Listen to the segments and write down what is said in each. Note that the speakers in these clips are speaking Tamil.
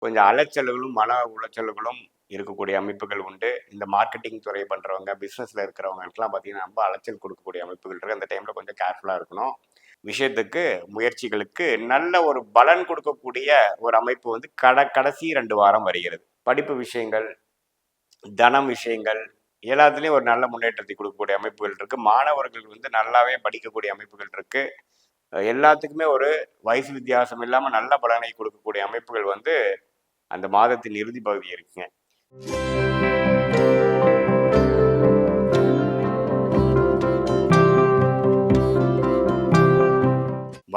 கொஞ்சம் அலைச்சல்களும், மன உளைச்சல்களும் இருக்கக்கூடிய அமைப்புகள் உண்டு. இந்த மார்க்கெட்டிங் துறை பண்றவங்க, பிசினஸ்ல இருக்கிறவங்களுக்கெல்லாம் பார்த்தீங்கன்னா, ரொம்ப அலைச்சல் கொடுக்கக்கூடிய அமைப்புகள் இருக்கு. அந்த டைம்ல கொஞ்சம் கேர்ஃபுல்லா இருக்கணும். விஷயத்துக்கு, முயற்சிகளுக்கு நல்ல ஒரு பலன் கொடுக்கக்கூடிய ஒரு அமைப்பு வந்து கடைசி 2 வாரம் வருகிறது. படிப்பு விஷயங்கள், தனம் விஷயங்கள் எல்லாத்துலேயும் ஒரு நல்ல முன்னேற்றத்தை கொடுக்கக்கூடிய அமைப்புகள் இருக்கு. மாணவர்கள் வந்து நல்லாவே படிக்கக்கூடிய அமைப்புகள் இருக்கு. எல்லாத்துக்குமே ஒரு வயசு வித்தியாசம் இல்லாம நல்ல பலனை கொடுக்கக்கூடிய அமைப்புகள் வந்து அந்த மாதத்தின் இறுதி பகுதி இருக்குங்க.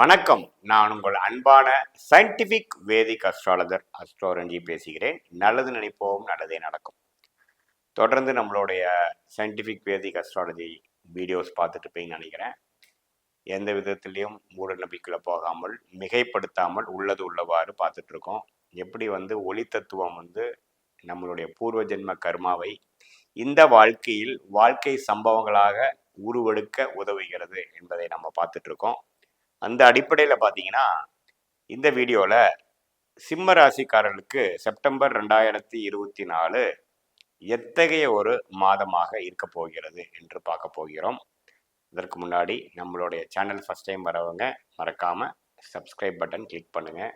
வணக்கம். நான் உங்கள் அன்பான சயின்டிபிக் வேதிக் அஸ்ட்ராலஜர் அஸ்ட்ரோரஞ்சி பேசுகிறேன். நல்லது நினைப்போம், நல்லதே நடக்கும். தொடர்ந்து நம்மளுடைய சயின்டிபிக் வேதிக் அஸ்ட்ராலஜி வீடியோஸ் பார்த்துட்டு இருப்பீங்கன்னு நினைக்கிறேன். எந்த விதத்திலையும் மூட நம்பிக்கையில் போகாமல், மிகைப்படுத்தாமல் உள்ளது உள்ளவாறு பார்த்துட்டு இருக்கோம். எப்படி வந்து ஒளி தத்துவம் வந்து நம்மளுடைய பூர்வ ஜென்ம கர்மாவை இந்த வாழ்க்கையில் வாழ்க்கை சம்பவங்களாக உருவெடுக்க உதவுகிறது என்பதை நம்ம பார்த்துட்டு இருக்கோம். அந்த அடிப்படையில் பார்த்தீங்கன்னா, இந்த வீடியோவில் சிம்ம ராசிக்காரர்களுக்கு செப்டம்பர் 2024 எத்தகைய ஒரு மாதமாக இருக்க போகிறது என்று பார்க்க போகிறோம். இதற்கு முன்னாடி நம்மளுடைய சேனல் ஃபஸ்ட் டைம் வரவங்க மறக்காமல் சப்ஸ்கிரைப் பட்டன் கிளிக் பண்ணுங்கள்,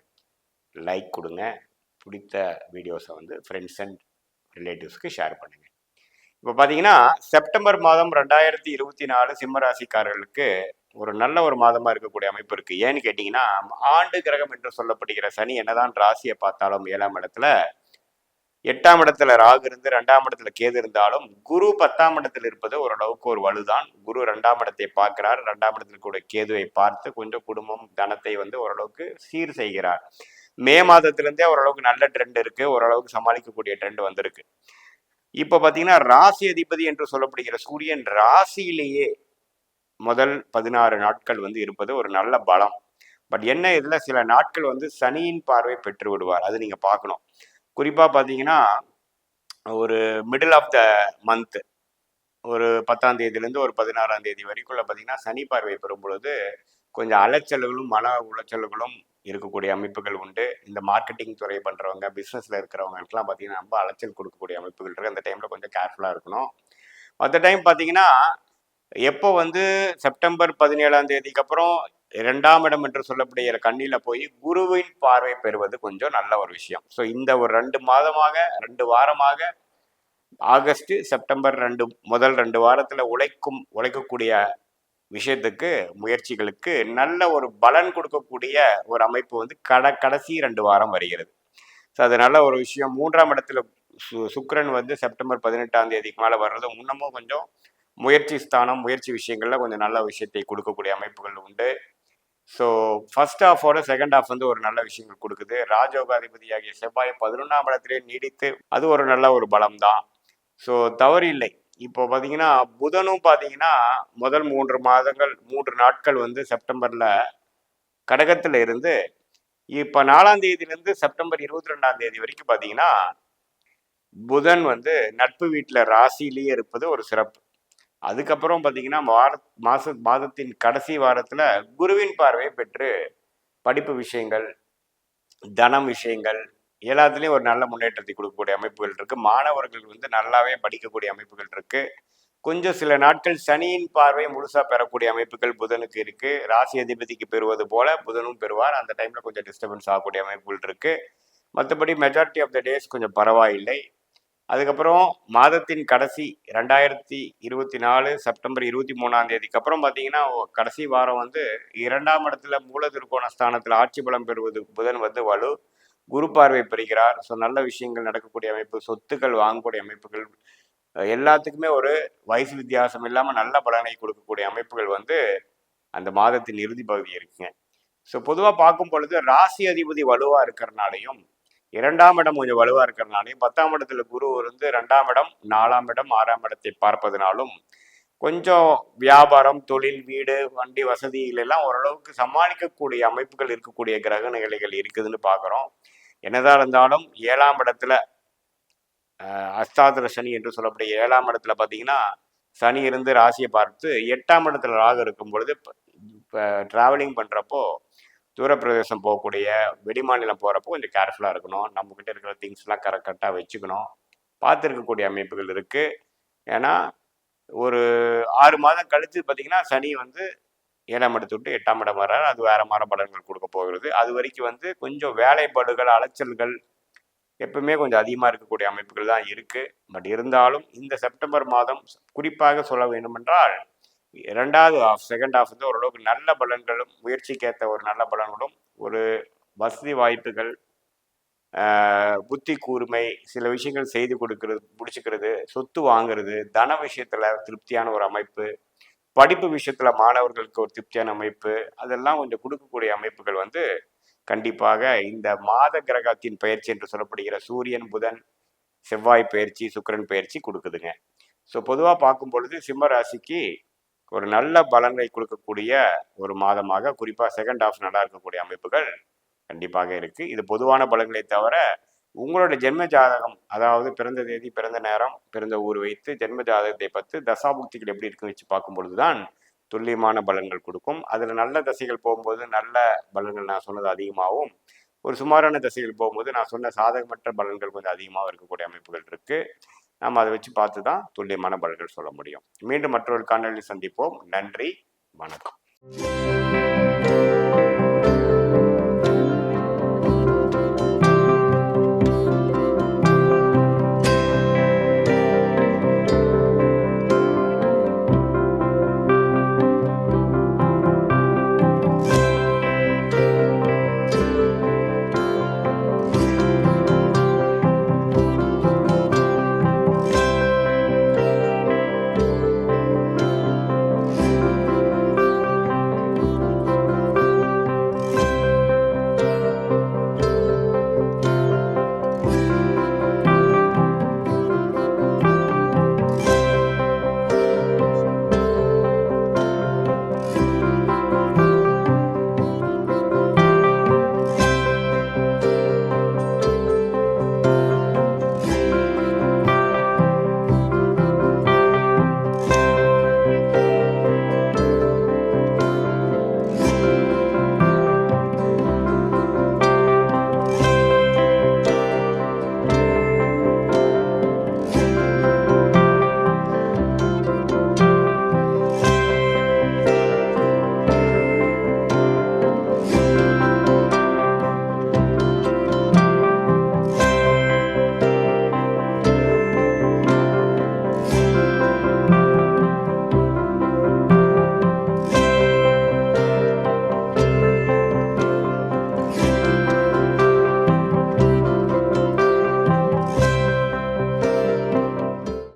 லைக் கொடுங்க, பிடித்த வீடியோஸை வந்து ஃப்ரெண்ட்ஸ் அண்ட் ரிலேட்டிவ்ஸ்க்கு ஷேர் பண்ணுங்கள். இப்போ பார்த்தீங்கன்னா, செப்டம்பர் மாதம் 2024 சிம்ம ராசிக்காரர்களுக்கு ஒரு நல்ல ஒரு மாதமாக இருக்கக்கூடிய அமைப்பு இருக்குது. ஏன்னு கேட்டிங்கன்னா, ஆண்டு கிரகம் என்று சொல்லப்படுகிற சனி என்னதான் ராசியை பார்த்தாலும் 7ஆம் இடத்துல, 8ஆம் இடத்துல ராகு இருந்து 2ஆம் இடத்துல கேது இருந்தாலும், குரு 10ஆம் இடத்தில் இருப்பது ஓரளவுக்கு ஒரு வலுதான். குரு 2ஆம் இடத்தை பார்க்கிறார். 2ஆம் இடத்தில் கூட கேதுவை பார்த்து கொஞ்சம் குடும்பம், தனத்தை வந்து ஓரளவுக்கு சீர் செய்கிறார். மே மாதத்திலிருந்தே ஓரளவுக்கு நல்ல ட்ரெண்ட் இருக்கு. ஓரளவுக்கு சமாளிக்கக்கூடிய ட்ரெண்ட் வந்திருக்கு. இப்போ பார்த்தீங்கன்னா, ராசி அதிபதி என்று சொல்லப்படுகிற சூரியன் ராசியிலேயே முதல் 16 நாட்கள் வந்து இருப்பது ஒரு நல்ல பலம். பட் என்ன, இதில் சில நாட்கள் வந்து சனியின் பார்வை பெற்று விடுவார். அது நீங்கள் பார்க்கணும். குறிப்பாக பார்த்தீங்கன்னா, ஒரு மிடில் ஆஃப் த மந்த், ஒரு 10ஆம் தேதியிலேருந்து ஒரு 16ஆம் தேதி வரைக்குள்ள பார்த்தீங்கன்னா, சனி பார்வை பெறும் பொழுது கொஞ்சம் அலைச்சல்களும், மன உளைச்சல்களும் இருக்கக்கூடிய அமைப்புகள் உண்டு. இந்த மார்க்கெட்டிங் துறை பண்ணுறவங்க, பிஸ்னஸில் இருக்கிறவங்களுக்குலாம் பார்த்தீங்கன்னா, ரொம்ப அலைச்சல் கொடுக்கக்கூடிய அமைப்புகள் இருக்குது. அந்த டைமில் கொஞ்சம் கேர்ஃபுல்லாக இருக்கணும். மற்ற டைம் பார்த்தீங்கன்னா, எப்போ வந்து செப்டம்பர் 17ஆம் தேதிக்கு அப்புறம் 2ஆம் இடம் என்று சொல்லப்படுகிற கண்ணில போய் குருவின் பார்வை பெறுவது கொஞ்சம் நல்ல ஒரு விஷயம். ஸோ இந்த ஒரு 2 வாரமாக ஆகஸ்ட், செப்டம்பர் முதல் 2 வாரத்தில் உழைக்கக்கூடிய விஷயத்துக்கு, முயற்சிகளுக்கு நல்ல ஒரு பலன் கொடுக்கக்கூடிய ஒரு அமைப்பு வந்து கடைசி 2 வாரம் வருகிறது. ஸோ அது நல்ல ஒரு விஷயம். 3ஆம் இடத்துல சுக்கிரன் வந்து செப்டம்பர் 18ஆம் தேதிக்கு மேலே வர்றது இன்னமும் கொஞ்சம் முயற்சி ஸ்தானம், முயற்சி விஷயங்களில் கொஞ்சம் நல்ல விஷயத்தை கொடுக்கக்கூடிய அமைப்புகள் உண்டு. ஸோ ஃபர்ஸ்ட் ஹாஃபோட செகண்ட் ஹாஃப் வந்து ஒரு நல்ல விஷயங்கள் கொடுக்குது. ராஜயோகாதிபதியாகிய செவ்வாய் 11ஆம் இடத்திலே நீடித்து, அது ஒரு நல்ல ஒரு பலம் தான். ஸோ தவறு இல்லை. இப்போ பார்த்தீங்கன்னா, புதனும் பார்த்தீங்கன்னா முதல் 3 நாட்கள் வந்து செப்டம்பரில் கடகத்தில் இருந்து, இப்போ 4ஆம் தேதியிலேருந்து செப்டம்பர் 22ஆம் தேதி வரைக்கும் பார்த்தீங்கன்னா, புதன் வந்து நட்பு வீட்டில் ராசியிலேயே இருப்பது ஒரு சிறப்பு. அதுக்கப்புறம் பார்த்தீங்கன்னா, மாதத்தின் கடைசி வாரத்தில் குருவின் பார்வையை பெற்று படிப்பு விஷயங்கள், தனம் விஷயங்கள் எல்லாத்துலேயும் ஒரு நல்ல முன்னேற்றத்தை கொடுக்கக்கூடிய அமைப்புகள் இருக்குது. மாணவர்கள் வந்து நல்லாவே படிக்கக்கூடிய அமைப்புகள் இருக்குது. கொஞ்சம் சில நாட்கள் சனியின் பார்வை முழுசாக பெறக்கூடிய அமைப்புகள் புதனுக்கு இருக்குது. ராசி அதிபதிக்கு பெறுவது போல புதனும் பெறுவார். அந்த டைமில் கொஞ்சம் டிஸ்டர்பன்ஸ் ஆகக்கூடிய அமைப்புகள் இருக்குது. மற்றபடி மெஜாரிட்டி ஆஃப் த டேஸ் கொஞ்சம் பரவாயில்லை. அதுக்கப்புறம் மாதத்தின் கடைசி 2024 செப்டம்பர் 23ஆம் தேதிக்கு அப்புறம் பார்த்தீங்கன்னா, கடைசி வாரம் வந்து 2ஆம் இடத்துல மூல திருக்கோண ஸ்தானத்தில் ஆட்சி பலம் பெறுவது புதன் வந்து வலு, குரு பார்வை பெறுகிறார். ஸோ நல்ல விஷயங்கள் நடக்கக்கூடிய அமைப்பு, சொத்துக்கள் வாங்கக்கூடிய அமைப்புகள், எல்லாத்துக்குமே ஒரு வயசு வித்தியாசம் இல்லாமல் நல்ல பலனை கொடுக்கக்கூடிய அமைப்புகள் வந்து அந்த மாதத்தின் இறுதி பகுதி இருக்குங்க. ஸோ பொதுவாக பார்க்கும் பொழுது ராசி அதிபதி வலுவாக இருக்கிறனாலையும், 2ஆம் இடம் கொஞ்சம் வலுவாக இருக்கிறனாலையும், 10ஆம் இடத்துல குரு இருந்து 2ஆம் இடம், 4ஆம் இடம், 6ஆம் இடத்தை பார்ப்பதனாலும் கொஞ்சம் வியாபாரம், தொழில், வீடு, வண்டி வசதிகளெல்லாம் ஓரளவுக்கு சமாளிக்கக்கூடிய அமைப்புகள் இருக்கக்கூடிய கிரக நிலைகள் இருக்குதுன்னு பார்க்குறோம். என்னதான் இருந்தாலும் 7ஆம் இடத்துல அஸ்தாதிர சனி என்று சொல்லக்கூடிய 7ஆம் இடத்துல பார்த்தீங்கன்னா, சனி இருந்து ராசியை பார்த்து 8ஆம் இடத்துல ராகு இருக்கும் பொழுது இப்போ ட்ராவலிங் பண்ணுறப்போ தூரப்பிரதேசம் போகக்கூடிய வெளிமாநிலம் போகிறப்போ கொஞ்சம் கேர்ஃபுல்லாக இருக்கணும். நம்மக்கிட்ட இருக்கிற திங்ஸ்லாம் கரெக்டாக வச்சுக்கணும். பார்த்துருக்கக்கூடிய அமைப்புகள் இருக்குது. ஏன்னா ஒரு 6 மாதம் கழித்து பார்த்திங்கன்னா சனி வந்து 7ஆம் இடத்தை விட்டு 8ஆம் இடம் வர்றாரு. அது வேறு மாதிரி பலன்கள் கொடுக்க போகிறது. அது வரைக்கும் வந்து கொஞ்சம் வேலைப்பாடுகள், அலைச்சல்கள் எப்பவுமே கொஞ்சம் அதிகமாக இருக்கக்கூடிய அமைப்புகள் தான் இருக்குது. பட் இருந்தாலும் இந்த செப்டம்பர் மாதம் குறிப்பாக சொல்ல வேண்டுமென்றால் 2வது ஹாஃப், செகண்ட் ஹாஃப் வந்து ஓரளவுக்கு நல்ல பலன்களும், முயற்சிக்கேற்ற ஒரு நல்ல பலன்களும், ஒரு வசதி வாய்ப்புகள், புத்தி கூர்மை, சில விஷயங்கள் செய்து கொடுக்கறது, முடிச்சுக்கிறது, சொத்து வாங்குறது, தன விஷயத்தில் திருப்தியான ஒரு அமைப்பு, படிப்பு விஷயத்தில் மாணவர்களுக்கு ஒரு திருப்தியான அமைப்பு, அதெல்லாம் கொஞ்சம் கொடுக்கக்கூடிய அமைப்புகள் வந்து கண்டிப்பாக இந்த மாத கிரகத்தின் பயிற்சி என்று சொல்லப்படுகிற சூரியன், புதன், செவ்வாய் பயிற்சி, சுக்கிரன் பயிற்சி கொடுக்குதுங்க. ஸோ பொதுவாக பார்க்கும் பொழுது சிம்ம ராசிக்கு ஒரு நல்ல பலன்களை கொடுக்கக்கூடிய ஒரு மாதமாக, குறிப்பாக செகண்ட் ஹாஃப் நல்லா இருக்கக்கூடிய அமைப்புகள் கண்டிப்பாக இருக்கு. இது பொதுவான பலன்களை தவிர உங்களோட ஜென்ம ஜாதகம், அதாவது பிறந்த தேதி, பிறந்த நேரம், பிறந்த ஊர் வைத்து ஜென்ம ஜாதகத்தை பற்றி தசாபுக்திகள் எப்படி இருக்குன்னு வச்சு பார்க்கும்பொழுது தான் துல்லியமான பலன்கள் கொடுக்கும். அதில் நல்ல தசைகள் போகும்போது நல்ல பலன்கள் நான் சொன்னது அதிகமாகவும், ஒரு சுமாரான தசைகள் போகும்போது நான் சொன்ன சாதகமற்ற பலன்கள் கொஞ்சம் அதிகமாக இருக்கக்கூடிய அமைப்புகள் இருக்குது. நாம் அதை வச்சு பார்த்து தான் துல்லியமான பலன்கள் சொல்ல முடியும். மீண்டும் மற்றொரு காணொலியில் சந்திப்போம். நன்றி, வணக்கம்.